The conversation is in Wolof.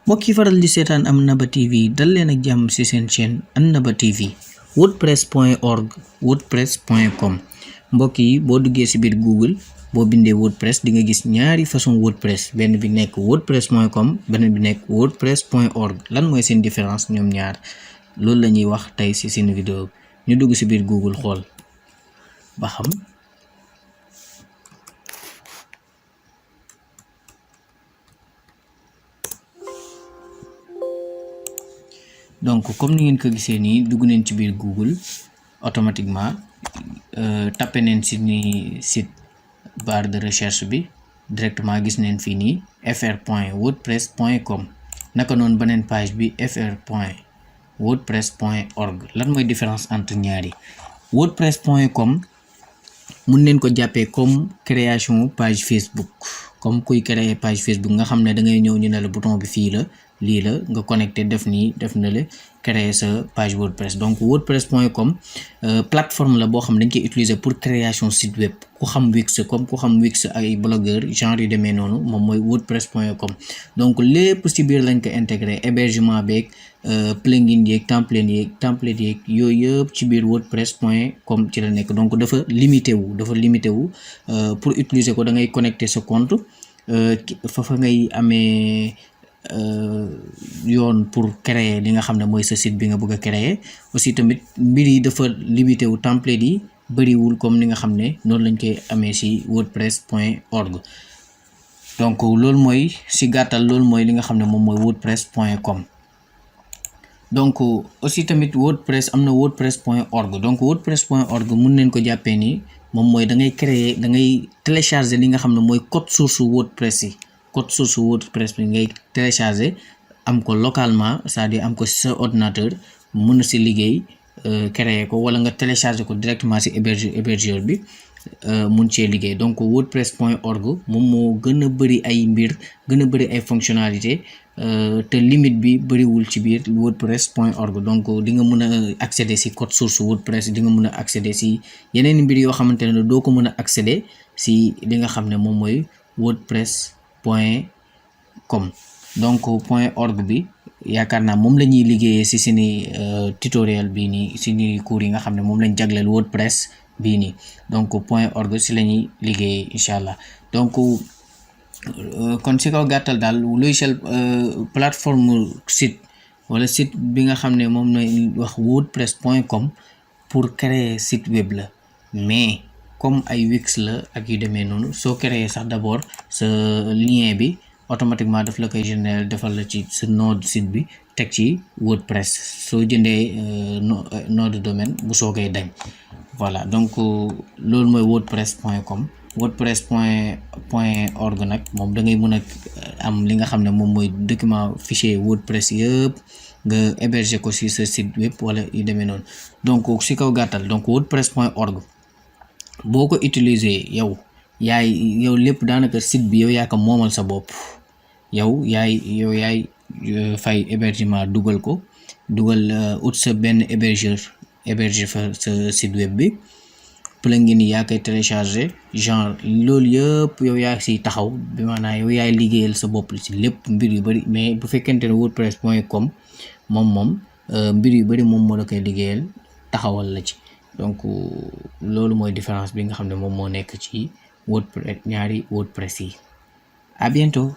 mbokk yi faral di seetaan Amnaba TV dal leen ak jàmm ci seen chaîne Amnaba TV wordpress.org wordpress.com mbokk yi boo duggee ci biir Google boo bindee wordpress di nga gis ñaari façon wordpress benn bi nekk wordpress.com beneen bi nekk wordpress.org lan mooy seen différence ñoom ñaar loolu la ñuy wax tey ci seen vidéo ñu dugg ci biir Google xool ba xam. Donc comme ni ngeen ko gisee nii dugg neen ci biir Google automatiquement tapé neen ci ni site barre de recherche bi directement gis neen fii nii fr.wordpress.com naka noonu beneen page bi fr.wordpress.org lan mooy différence entre ñaari wordpress.com mun neen ko jàppee comme création page Facebook comme kuy créer page Facebook nga xam ne da ngay ñëw ñu ne la bouton bi fii la lii la nga connecté def nii def na la créer sa page WordPress donc wordpress.com plateforme la boo xam dañ koy utiliser pour création site web ku xam Wix comme ku xam Wix ay blogueur genre yu demee noonu moom mooy wordpress.com donc lépp ci biir lañ ko intégré hébergement beeg plugin yeeg template yeeg yooyu yëpp ci biir wordpress.com ci la nekk donc dafa limité wu pour utiliser ko da ngay connecté sa compte fa ngay amee yoon pour créer li nga xam ne mooy sa site bi nga bëgg a créer aussi tamit mbir yi dafa limité wu template yi bëriwul comme ni nga xam ne noonu lañ koy amee ci wordpress.org donc loolu mooy ci gàttal loolu mooy li nga xam ne moom mooy wordpress.com donc aussi tamit wordpress am na wordpress.org donc wordpress.org mun neen ko jàppee ni moom mooy da ngay créer da ngay télécharger li nga xam ne mooy code source wordpress yi code source WordPress bi ngay télécharger am ko localement c'est-à-dire am ko ci sa ordinateur mën na ci liggéey créer ko wala nga télécharger ko directement ci hébergeur bi mun cee liggéey donc wordpress.org moom moo gën a bëri ay mbir gën a bëri ay fonctionnalité te limite bi bëriwul ci biir wordpress.org donc di nga mën a accéder ci code source WordPress di nga mën a accéder ci yeneen mbir yoo xamante ne doo ko mën a accéder ci li nga xam ne moom mooy wordpress.com donc .org bi yaakaar naa moom la ñuy liggéeyee ci seeni tutoriel bii nii seeni cours yi nga xam ne moom lañ jagleel wordpress bii nii donc .org ci la ñuy liggéeyee incha allah donc kon ci kaw gàttal daal logiciel plateforme site wala site bi nga xam ne moom la wax wordpress.com pour créer site web la mais comme ay Wix la ak yu demee noonu soo créer sax d'abord sa lien bi automatiquement daf la koy générer defal la ci sa nom de site bi teg ci WordPress soo jëndee nom de domaine bu soogee dañ voilà donc loolu mooy wordpress.com wordpress.org nag moom da ngay mën a am li nga xam ne moom mooy document fichier WordPress yëpp nga héberger ko ci sa site web wala yu demee noonu donc ci kaw gàttal donc wordpress.org boo ko utiliser yow lépp daanaka site bi yow yaa ko moomal sa bopp yow yaay fay hébergement dugal ut sa benn héberger fa sa site web bi plugin yi yaa koy télécharger genre loolu yëpp yow yaa ci taxaw bi maanaam yow yaay liggéeyal sa bopp ci lépp mbir yu bari mais bu fekkente ne wordpress.com moom mbir yu bari moom moo la koy liggéeyal taxawal la ci donc loolu mooy différence bi nga xam ne moom moo nekk ci WordPress ñaari WordPress yi à bientôt.